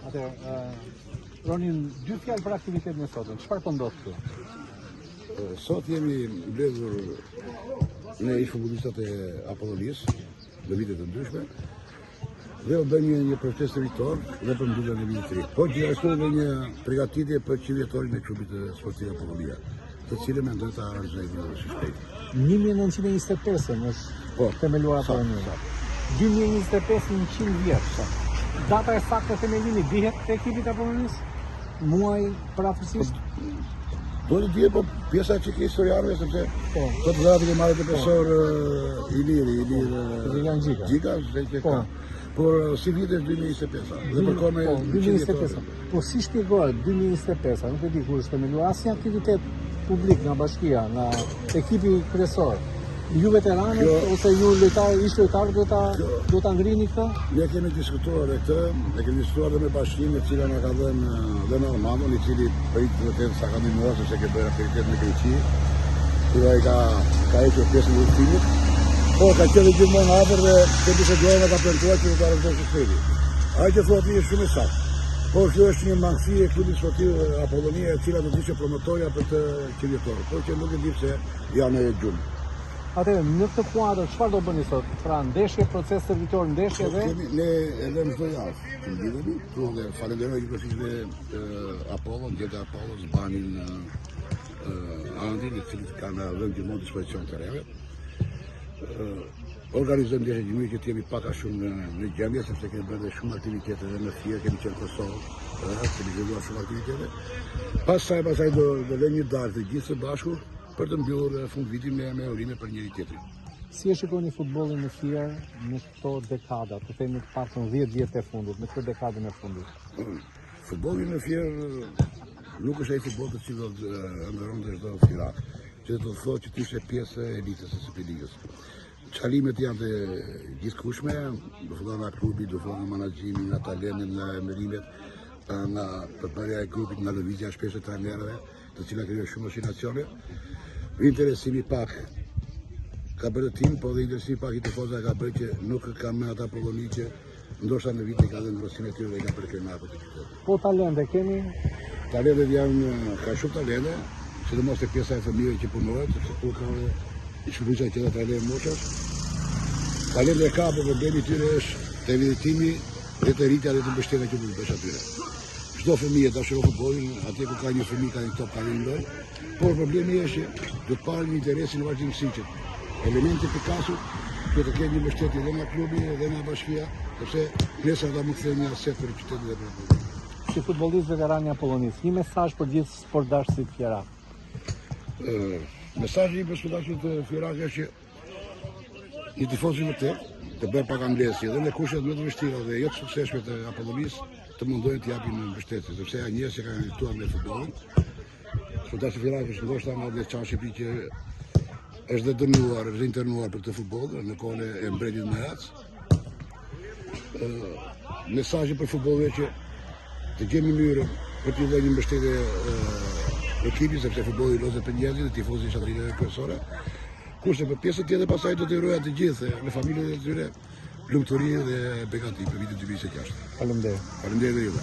Atë, Ronin, 2 fjalë për aktivitetin e sotëm. Çfarë po ndodh këtu? Sot jemi mbledhur ne ish futbollistat e Apollonisë në vite të ndryshme dhe u bënë një protestë të vitor dhe për mbylljen e vitit të ri. Po gjithashtu edhe një përgatitje për qytetorin e klubit të sportiv Apollonia, të cilën mendoj ta realizojmë së shpejti. 1925 është themeluar Apollonia. 2025 100 vjeç. Data e saktë e themelimit dihet te ekipi i Apollonisë? Muaj parafësisht? Do të dje, po pjesa që ke historianëve, sepse do të dhati ke marrë profesor Ilir Gjika, por si vite është 2025, dhe përkone 2025. Po si shpjegohet 2025, nuk e di kur është themeluar asnjë aktivitet publik nga bashkia, nga ekipi kryesor. Ju veteranët ose ju ish lojtarë do ta ngrini këtë? Ne kemi diskutuar këtë, ne kemi diskutuar dhe me bashkinë e cila na ka dhënë dhe në Armandon, i cili prit vërtet sa ka ndihmuar sepse ke bërë aktivitet me Greqi, kur ai ka hequr pjesën e udhëtimit. Po ka qenë gjithmonë hapur dhe këtë biseduar ka premtuar që do ta realizojë së shpejti. Ai që thotë është shumë i saktë. Po kjo është një mangësi e klubit sportiv Apollonia, e cila do të ishte promotoria për të qytetarët, por që nuk e di pse janë e gjumë. Atëherë, në këtë kuadër, çfarë do bëni sot? Pra, ndeshje, proces servitor, ndeshje dhe... Ne edhe në çdo javë, që lidhemi, këtu dhe falenderoj gjithësisht Apollon, gjithë Apollon, Zbanin, Andin, i cilët kanë dhënë gjithmonë dispozicion të reve. Organizojmë ndeshje gjymyr që jemi pak a shumë në gjendje, sepse kemi bërë shumë aktivitete edhe në Fier, kemi qenë Kosovë, kemi zhvilluar shumë aktivitete. Pastaj do lëmë një darkë të gjithë së bashku për të mbyllur fund vitin me urime për njëri tjetrin. Si e shikoni futbollin në Fier në këto dekada, të themi të paktën 10 vjet e fundit, në këtë dekadën e fundit? Futbolli në Fier nuk është ai futboll të cilët ndërronte çdo fierak, që do të thotë që ti ishe pjesë e elitës së Superligës. Çalimet janë të gjithkushme, do fillon nga klubi, do fillon nga menaxhimi, nga talenti, nga emërimet, nga përbërja e grupit, nga lëvizja shpesh e trajnerëve, të cilat krijojnë shumë fascinacione. Interesimi pak ka bërë tim, po dhe interesimi pak i tifozëve ka bërë që nuk ka me ata Apollonia që ndoshta në vitin ka dhënë ngrohtësinë e tyre dhe ka përkrenar për të qytetit. Po talente kemi? Talentet ka shumë talente, sidomos te pjesa e fëmijëve që punojnë, sepse ku ka shkruajë që ata talente moshas. Talente ka, por problemi i tyre është te evidentimi dhe të rritja dhe të mbështetja që mund të bësh atyre. Çdo fëmijë dashuron futbollin, atje ku ka një fëmijë ka një top talent, por problemi është që do të parë një interesin vazhdimësi që elementi të kasur do të kenë një mbështetje dhe nga klubi dhe nga bashkia, sepse nesër ata mund të thënë një aset për qytetin dhe për futbollin. Si futbollist veteran i Apollonisë, një mesazh për gjithë sportdashësit fierak. Mesazhi për sportdashësit fierak është që i tifosi vërtet të bëjë pak amblesje dhe në kushtet më të vështira dhe jo të suksesshme të Apollonisë të mundojnë të japin mbështetje, sepse janë njerëz që kanë jetuar me futbollin. Sportdashësi fierak është ndoshta nga veçan Shqipëri që është dhe dënuar, është internuar për këtë futboll në kohën e mbretit Mehac. Mesazhi për futbollin është që të gjejmë mënyrë për të dhënë një mbështetje ekipit, sepse futbolli lozet për njerëzit dhe tifozët janë atrinë kryesore. Kurse për pjesën tjetër pasaj do të uroja të gjithë në familjet e tyre lumturi dhe begati për vitin 2026. Faleminderit. Faleminderit dhe juve.